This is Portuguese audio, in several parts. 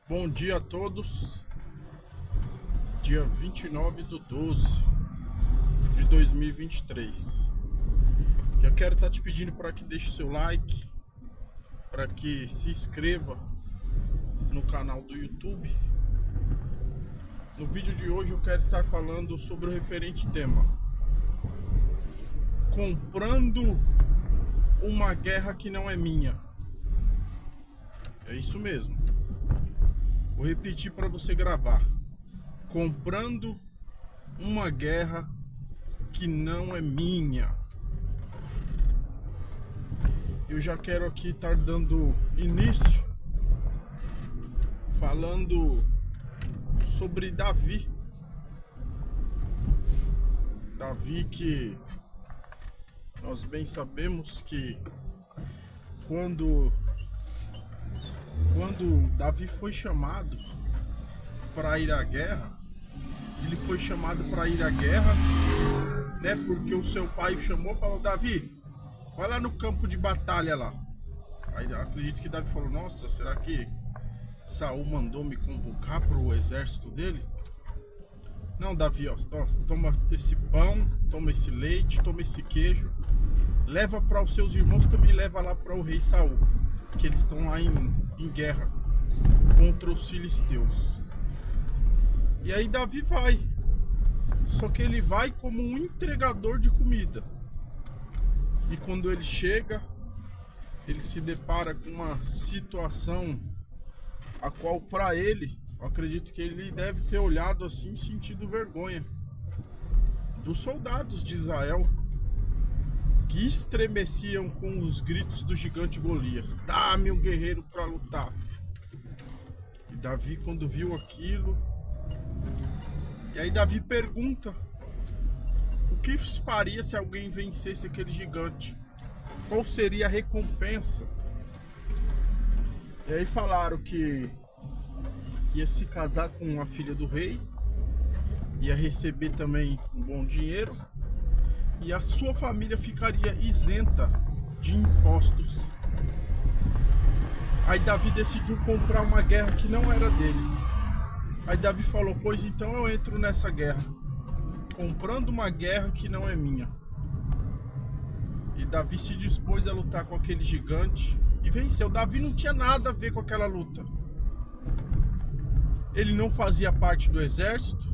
Bom dia a todos, dia 29/12 de 2023. Já quero estar te pedindo para que deixe o seu like, para que se inscreva no canal do YouTube. No vídeo de hoje eu quero estar falando sobre o referente tema: comprando uma guerra que não é minha. É isso mesmo. Vou repetir para você gravar: comprando uma guerra que não é minha. Eu já quero aqui estar dando início falando sobre Davi. Davi, que nós bem sabemos que quando Davi foi chamado para ir à guerra, ele foi chamado para ir à guerra, né? Porque o seu pai o chamou e falou: Davi, vai lá no campo de batalha lá. Aí acredito que Davi falou: nossa, será que Saul mandou me convocar para o exército dele? Não, Davi, ó, toma esse pão, toma esse leite, toma esse queijo, leva para os seus irmãos, também leva lá para o rei Saul, que eles estão lá em guerra contra os filisteus. E aí Davi vai, só que ele vai como um entregador de comida. E quando ele chega, ele se depara com uma situação a qual, para ele, eu acredito que ele deve ter olhado assim, sentido vergonha dos soldados de Israel, que estremeciam com os gritos do gigante Golias: dá-me um guerreiro para lutar. E Davi, quando viu aquilo, e aí Davi pergunta: o que faria se alguém vencesse aquele gigante? Qual seria a recompensa? E aí falaram que ia se casar com a filha do rei, ia receber também um bom dinheiro, e a sua família ficaria isenta de impostos. Aí Davi decidiu comprar uma guerra que não era dele. Aí Davi falou: pois então eu entro nessa guerra, comprando uma guerra que não é minha. E Davi se dispôs a lutar com aquele gigante e venceu. Davi não tinha nada a ver com aquela luta. Ele não fazia parte do exército,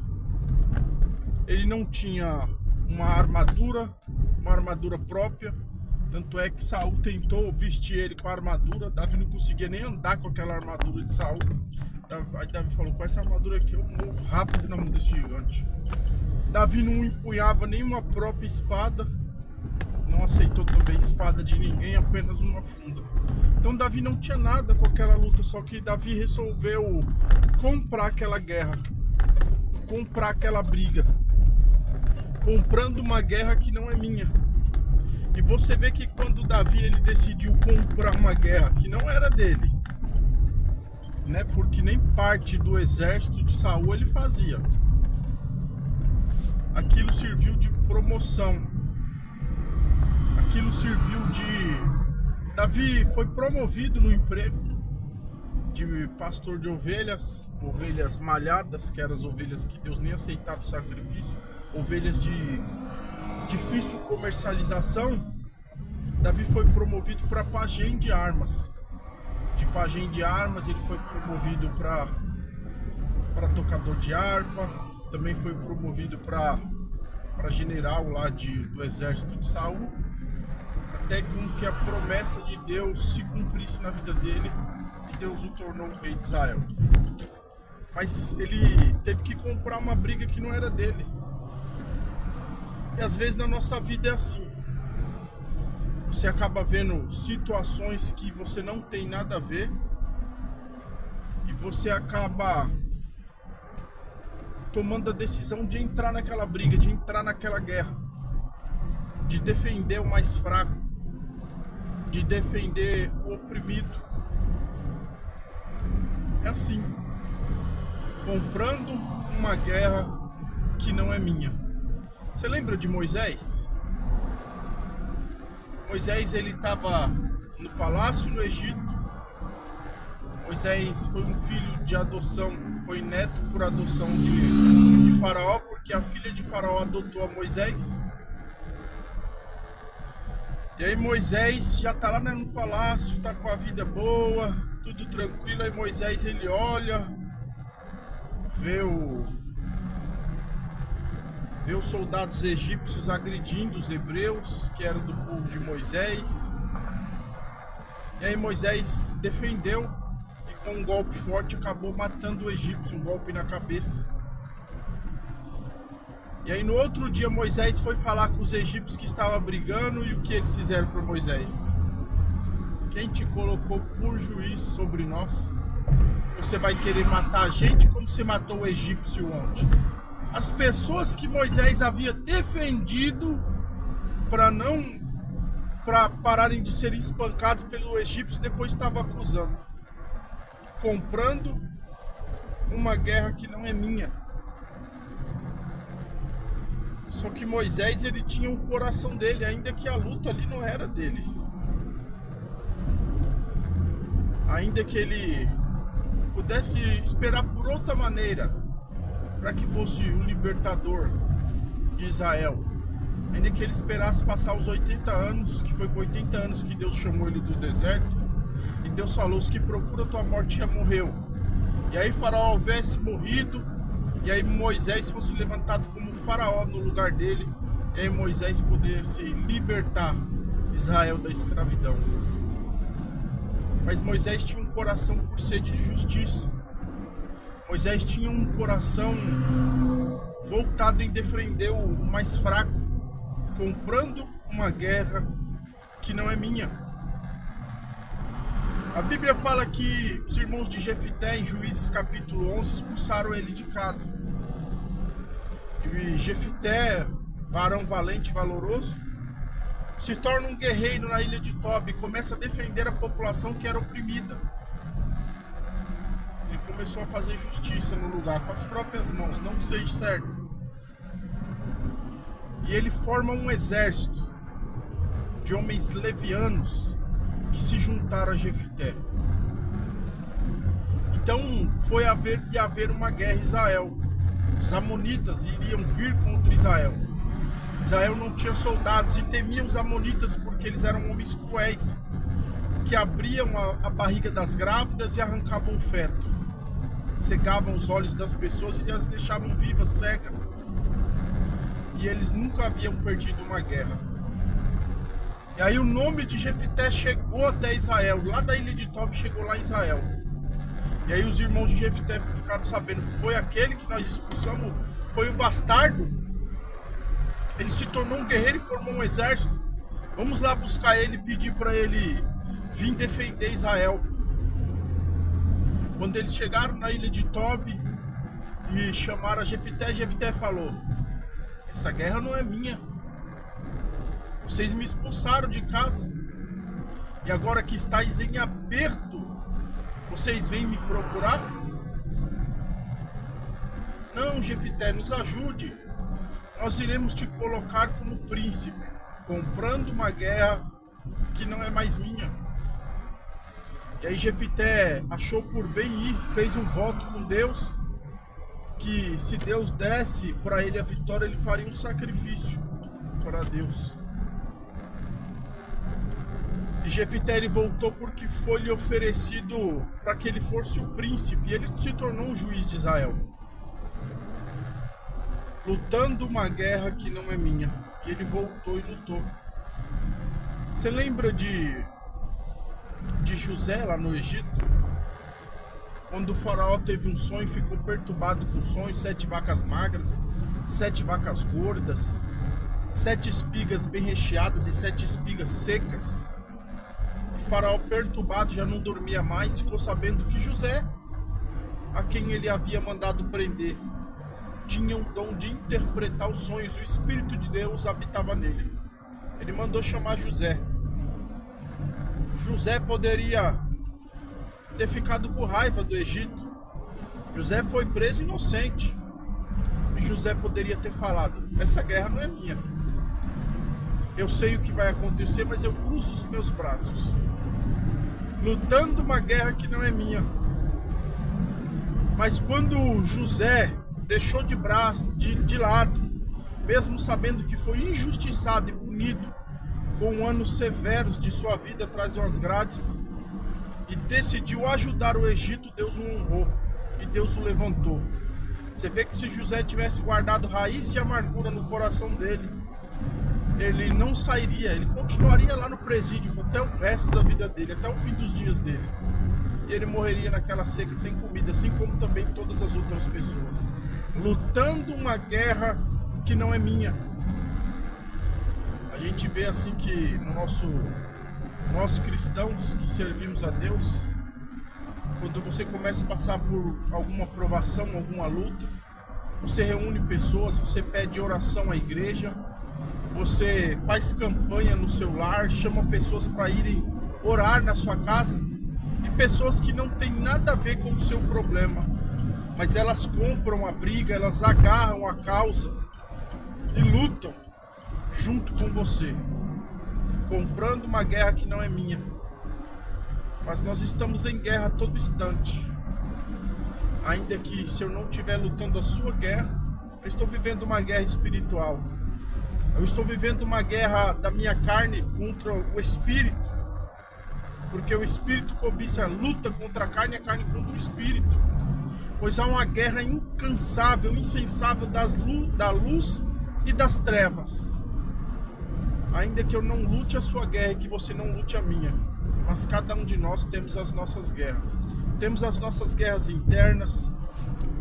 ele não tinha uma armadura própria. Tanto é que Saul tentou vestir ele com a armadura. Davi não conseguia nem andar com aquela armadura de Saul. Aí Davi falou: com essa armadura aqui eu morro rápido na mão desse gigante. Davi não empunhava nenhuma própria espada, não aceitou também espada de ninguém, apenas uma funda. Então Davi não tinha nada com aquela luta, só que Davi resolveu comprar aquela guerra, comprar aquela briga, comprando uma guerra que não é minha. E você vê que quando Davi ele decidiu comprar uma guerra que não era dele, né? Porque nem parte do exército de Saul ele fazia. Aquilo serviu de promoção. Aquilo serviu de... Davi foi promovido no emprego de pastor de ovelhas, ovelhas malhadas, que eram as ovelhas que Deus nem aceitava o sacrifício, ovelhas de difícil comercialização. Davi foi promovido para pajem de armas. De pajem de armas ele foi promovido para tocador de harpa, também foi promovido para general lá do exército de Saul, até que a promessa de Deus se cumprisse na vida dele e Deus o tornou o rei de Israel. Mas ele teve que comprar uma briga que não era dele. E às vezes na nossa vida é assim. Você acaba vendo situações que você não tem nada a ver e você acaba tomando a decisão de entrar naquela briga, de entrar naquela guerra, de defender o mais fraco, de defender o oprimido. É assim, comprando uma guerra que não é minha. Você lembra de Moisés? Moisés, ele estava no palácio no Egito. Moisés foi um filho de adoção, foi neto por adoção de Faraó, porque a filha de Faraó adotou a Moisés. E aí Moisés já tá lá no palácio, tá com a vida boa, tudo tranquilo. Aí Moisés, ele olha, vê os soldados egípcios agredindo os hebreus, que eram do povo de Moisés. E aí Moisés defendeu e com um golpe forte acabou matando o egípcio, um golpe na cabeça. E aí no outro dia Moisés foi falar com os egípcios que estavam brigando, e o que eles fizeram para Moisés? Quem te colocou por juiz sobre nós? Você vai querer matar a gente como você matou o egípcio ontem? As pessoas que Moisés havia defendido para pararem de serem espancados pelo egípcio, depois estava acusando, comprando uma guerra que não é minha. Só que Moisés, ele tinha o coração dele, ainda que a luta ali não era dele. Ainda que ele pudesse esperar por outra maneira, para que fosse o libertador de Israel. Ainda que ele esperasse passar os 80 anos, que foi com 80 anos que Deus chamou ele do deserto. E Deus falou: os que procuram a tua morte já morreu. E aí Faraó houvesse morrido, e aí Moisés fosse levantado como Faraó no lugar dele, e aí Moisés pudesse libertar Israel da escravidão. Mas Moisés tinha um coração por sede de justiça. Moisés tinha um coração voltado em defender o mais fraco, comprando uma guerra que não é minha. A Bíblia fala que os irmãos de Jefité, em Juízes capítulo 11, expulsaram ele de casa. E Jefité, varão valente e valoroso, se torna um guerreiro na ilha de Tobi e começa a defender a população que era oprimida. Ele começou a fazer justiça no lugar com as próprias mãos, não que seja certo. E ele forma um exército de homens levianos que se juntaram a Jefité. Então ia haver uma guerra em Israel. Os amonitas iriam vir contra Israel. Israel não tinha soldados e temia os amonitas porque eles eram homens cruéis, que abriam a barriga das grávidas e arrancavam o feto, cegavam os olhos das pessoas e as deixavam vivas, cegas. E eles nunca haviam perdido uma guerra. E aí o nome de Jefité chegou até Israel, lá da ilha de Tobi chegou lá em Israel. E aí os irmãos de Jefité ficaram sabendo: foi aquele que nós expulsamos, foi o bastardo. Ele se tornou um guerreiro e formou um exército. Vamos lá buscar ele e pedir para ele vir defender Israel. Quando eles chegaram na ilha de Tobi e chamaram a Jefité, Jefité falou: essa guerra não é minha. Vocês me expulsaram de casa. E agora que estáis em aperto, vocês vêm me procurar? Não, Jefité, nos ajude. Nós iremos te colocar como príncipe, comprando uma guerra que não é mais minha. E aí Jefité achou por bem ir, fez um voto com Deus, que se Deus desse para ele a vitória, ele faria um sacrifício para Deus. E Jefité, ele voltou porque foi lhe oferecido para que ele fosse o príncipe, e ele se tornou um juiz de Israel, lutando uma guerra que não é minha. E ele voltou e lutou. Você lembra de José lá no Egito? Quando o faraó teve um sonho, ficou perturbado com o sonho: 7 vacas magras, 7 vacas gordas, 7 espigas bem recheadas e 7 espigas secas. O faraó, perturbado, já não dormia mais, ficou sabendo que José, a quem ele havia mandado prender, tinha o dom de interpretar os sonhos. O Espírito de Deus habitava nele. Ele mandou chamar José. José poderia ter ficado com raiva do Egito. José foi preso inocente. E José poderia ter falado: essa guerra não é minha. Eu sei o que vai acontecer, mas eu cruzo os meus braços. lutando uma guerra que não é minha. Mas quando José deixou de lado, mesmo sabendo que foi injustiçado e punido com anos severos de sua vida atrás de umas grades, e decidiu ajudar o Egito, Deus o honrou e Deus o levantou. Você vê que se José tivesse guardado raiz de amargura no coração dele, ele não sairia, ele continuaria lá no presídio até o resto da vida dele, até o fim dos dias dele. E ele morreria naquela seca sem comida, assim como também todas as outras pessoas, lutando uma guerra que não é minha. A gente vê assim que nós cristãos que servimos a Deus, quando você começa a passar por alguma provação, alguma luta, você reúne pessoas, você pede oração à igreja, você faz campanha no seu lar, chama pessoas para irem orar na sua casa, e pessoas que não tem nada a ver com o seu problema, mas elas compram a briga, elas agarram a causa e lutam junto com você, comprando uma guerra que não é minha. Mas nós estamos em guerra a todo instante. Ainda que se eu não estiver lutando a sua guerra, eu estou vivendo uma guerra espiritual. Eu estou vivendo uma guerra da minha carne contra o espírito. Porque o espírito cobiça, luta contra a carne contra o espírito. Pois há uma guerra incansável, insensável da luz e das trevas. Ainda que eu não lute a sua guerra e que você não lute a minha, mas cada um de nós temos as nossas guerras. Temos as nossas guerras internas,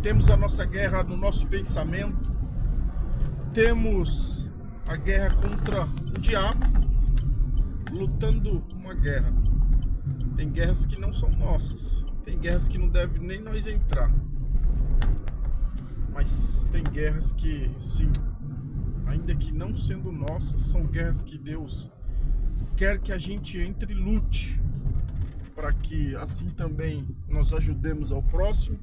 temos a nossa guerra no nosso pensamento, temos a guerra contra o diabo, lutando uma guerra. Tem guerras que não são nossas, tem guerras que não deve nem nós entrar, mas tem guerras que sim, ainda que não sendo nossas, são guerras que Deus quer que a gente entre e lute, para que assim também nós ajudemos ao próximo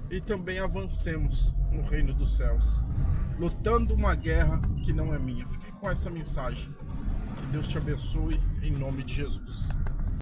e também avancemos no reino dos céus, lutando uma guerra que não é minha. Fique com essa mensagem. Que Deus te abençoe em nome de Jesus.